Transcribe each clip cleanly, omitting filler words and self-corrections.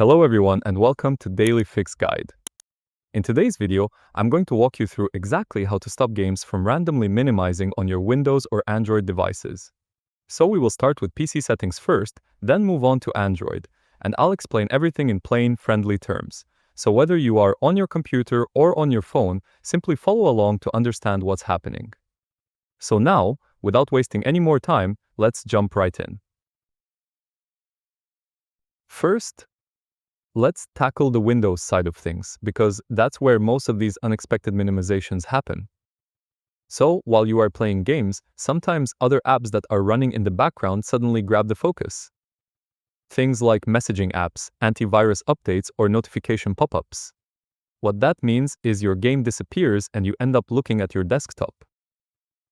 Hello everyone and welcome to Daily Fix Guide. In today's video, I'm going to walk you through exactly how to stop games from randomly minimizing on your Windows or Android devices. So we will start with PC settings first, then move on to Android, and I'll explain everything in plain, friendly terms. So whether you are on your computer or on your phone, simply follow along to understand what's happening. So now, without wasting any more time, let's jump right in. First, let's tackle the Windows side of things, because that's where most of these unexpected minimizations happen. So, while you are playing games, sometimes other apps that are running in the background suddenly grab the focus. Things like messaging apps, antivirus updates, or notification pop-ups. What that means is your game disappears and you end up looking at your desktop.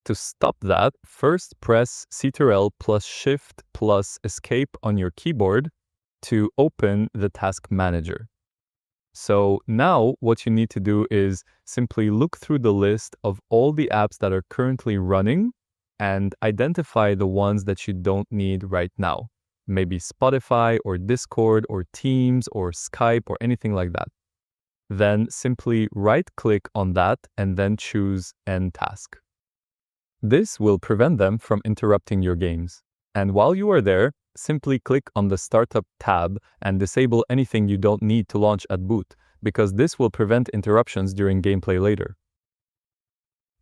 To stop that, first press Ctrl plus Shift plus Escape on your keyboard to open the task manager. So now what you need to do is simply look through the list of all the apps that are currently running and identify the ones that you don't need right now. Maybe Spotify or Discord or Teams or Skype or anything like that. Then simply right-click on that and then choose End Task. This will prevent them from interrupting your games. And while you are there, simply click on the Startup tab and disable anything you don't need to launch at boot, because this will prevent interruptions during gameplay later.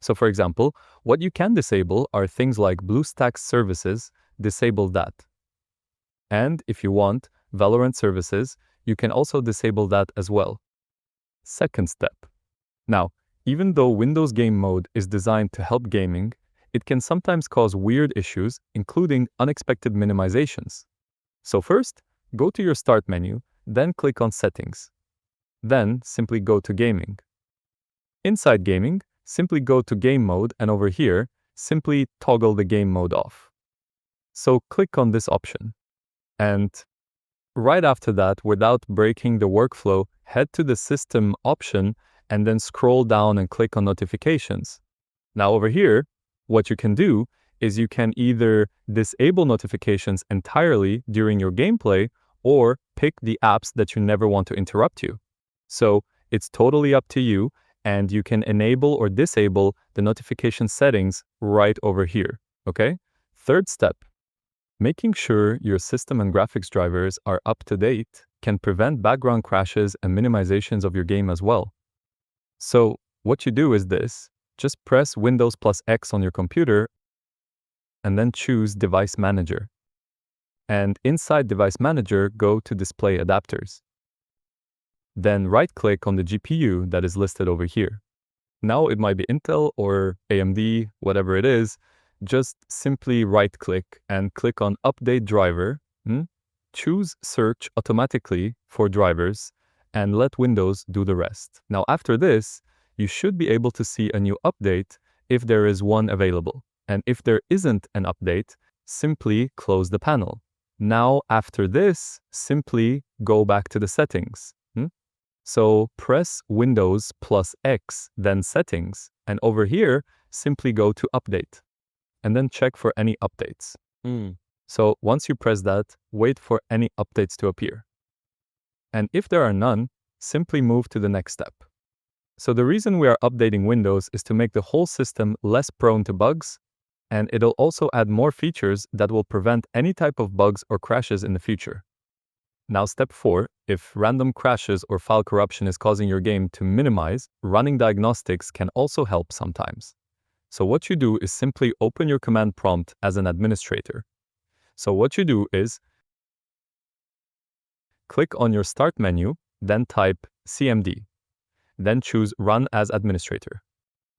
So for example, what you can disable are things like BlueStacks services, disable that. And if you want Valorant services, you can also disable that as well. Second step. Now, even though Windows Game Mode is designed to help gaming, it can sometimes cause weird issues, including unexpected minimizations. So first, go to your Start menu, then click on Settings. Then simply go to Gaming. Inside Gaming, simply go to Game Mode, and over here, simply toggle the game mode off. So click on this option. And right after that, without breaking the workflow, head to the System option and then scroll down and click on Notifications. Now over here, what you can do is you can either disable notifications entirely during your gameplay or pick the apps that you never want to interrupt you. So it's totally up to you, and you can enable or disable the notification settings right over here, okay? Third step, making sure your system and graphics drivers are up to date can prevent background crashes and minimizations of your game as well. So what you do is this. Just press Windows plus X on your computer and then choose Device Manager. And inside Device Manager, go to Display Adapters. Then right-click on the GPU that is listed over here. Now it might be Intel or AMD, whatever it is. Just simply right-click and click on Update Driver. Choose Search automatically for drivers and let Windows do the rest. Now after this, you should be able to see a new update if there is one available. And if there isn't an update, simply close the panel. Now, after this, simply go back to the settings. So press Windows plus X, then Settings, and over here, simply go to Update, and then check for any updates. So once you press that, wait for any updates to appear. And if there are none, simply move to the next step. So the reason we are updating Windows is to make the whole system less prone to bugs, and it'll also add more features that will prevent any type of bugs or crashes in the future. Now step 4, if random crashes or file corruption is causing your game to minimize, running diagnostics can also help sometimes. So what you do is simply open your command prompt as an administrator. So what you do is click on your Start menu, then type CMD. Then choose Run as Administrator.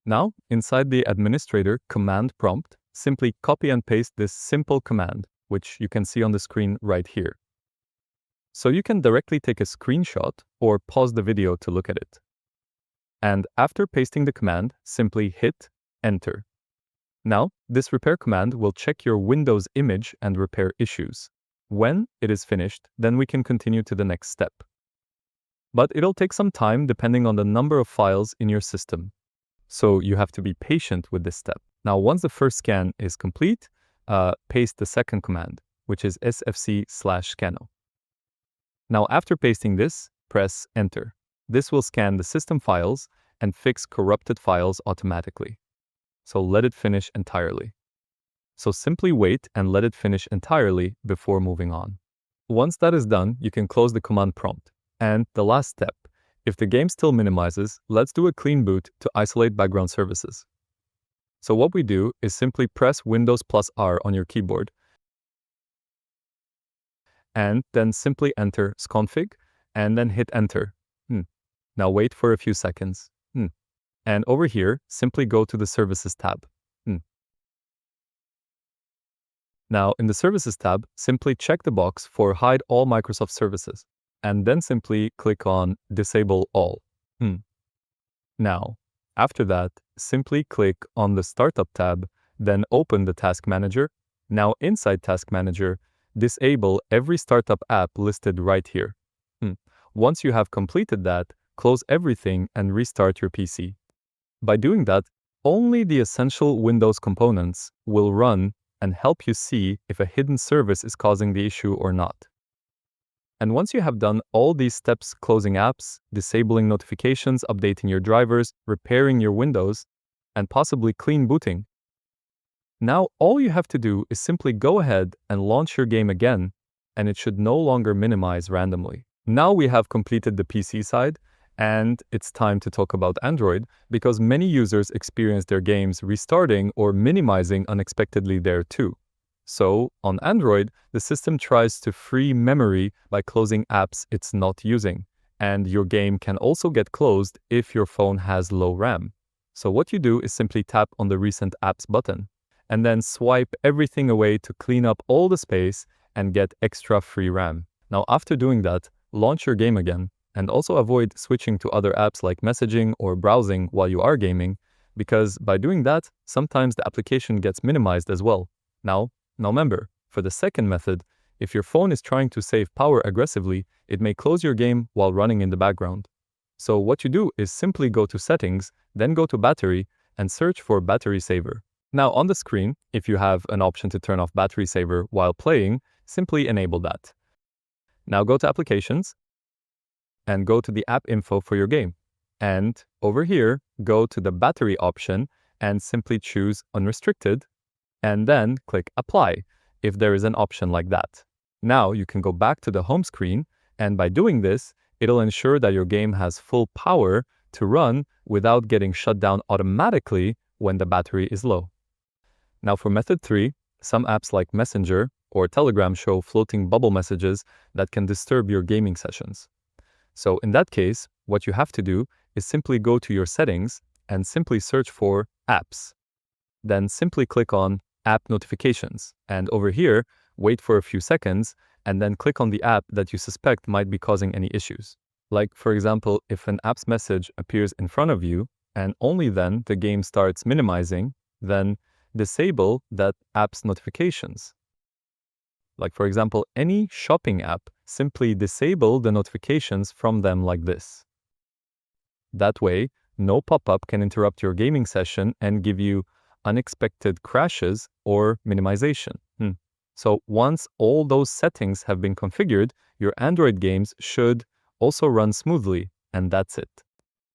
Now, inside the Administrator command prompt, simply copy and paste this simple command, which you can see on the screen right here. So you can directly take a screenshot or pause the video to look at it. And after pasting the command, simply hit Enter. Now, this repair command will check your Windows image and repair issues. When it is finished, then we can continue to the next step. But it'll take some time depending on the number of files in your system. So you have to be patient with this step. Now, once the first scan is complete, paste the second command, which is sfc/scano. Now, after pasting this, press Enter. This will scan the system files and fix corrupted files automatically. So let it finish entirely. So simply wait and let it finish entirely before moving on. Once that is done, you can close the command prompt. And the last step, if the game still minimizes, let's do a clean boot to isolate background services. So what we do is simply press Windows plus R on your keyboard and then simply enter sconfig and then hit enter. Now wait for a few seconds. And over here, simply go to the Services tab. Now, in the Services tab, simply check the box for Hide All Microsoft Services, and then simply click on Disable All. Now, after that, simply click on the Startup tab, then open the Task Manager. Now, inside Task Manager, disable every startup app listed right here. Once you have completed that, close everything and restart your PC. By doing that, only the essential Windows components will run and help you see if a hidden service is causing the issue or not. And once you have done all these steps, closing apps, disabling notifications, updating your drivers, repairing your Windows, and possibly clean booting, now all you have to do is simply go ahead and launch your game again, and it should no longer minimize randomly. Now we have completed the PC side, and it's time to talk about Android, because many users experience their games restarting or minimizing unexpectedly there too. So, on Android, the system tries to free memory by closing apps it's not using, and your game can also get closed if your phone has low RAM. So what you do is simply tap on the Recent Apps button, and then swipe everything away to clean up all the space and get extra free RAM. Now, after doing that, launch your game again, and also avoid switching to other apps like messaging or browsing while you are gaming, because by doing that, sometimes the application gets minimized as well. Now remember, for the second method, if your phone is trying to save power aggressively, it may close your game while running in the background. So what you do is simply go to Settings, then go to Battery, and search for Battery Saver. Now on the screen, if you have an option to turn off Battery Saver while playing, simply enable that. Now go to Applications, and go to the app info for your game. And over here, go to the battery option and simply choose unrestricted, and then click apply if there is an option like that. Now you can go back to the home screen, and by doing this, it'll ensure that your game has full power to run without getting shut down automatically when the battery is low. Now for method 3, some apps like Messenger or Telegram show floating bubble messages that can disturb your gaming sessions. So in that case, what you have to do is simply go to your settings and simply search for Apps. Then simply click on App Notifications, and over here, wait for a few seconds, and then click on the app that you suspect might be causing any issues. Like, for example, if an app's message appears in front of you, and only then the game starts minimizing, then disable that app's notifications. Like, for example, any shopping app, simply disable the notifications from them like this. That way, no pop-up can interrupt your gaming session and give you unexpected crashes or minimization. So once all those settings have been configured, your Android games should also run smoothly, and that's it.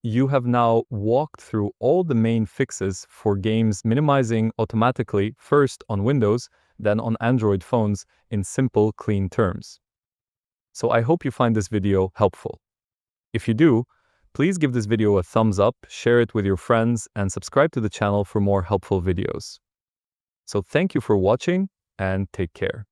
You have now walked through all the main fixes for games minimizing automatically, first on Windows, then on Android phones, in simple, clean terms. So I hope you find this video helpful. If you do, please give this video a thumbs up, share it with your friends, and subscribe to the channel for more helpful videos. So thank you for watching, and take care.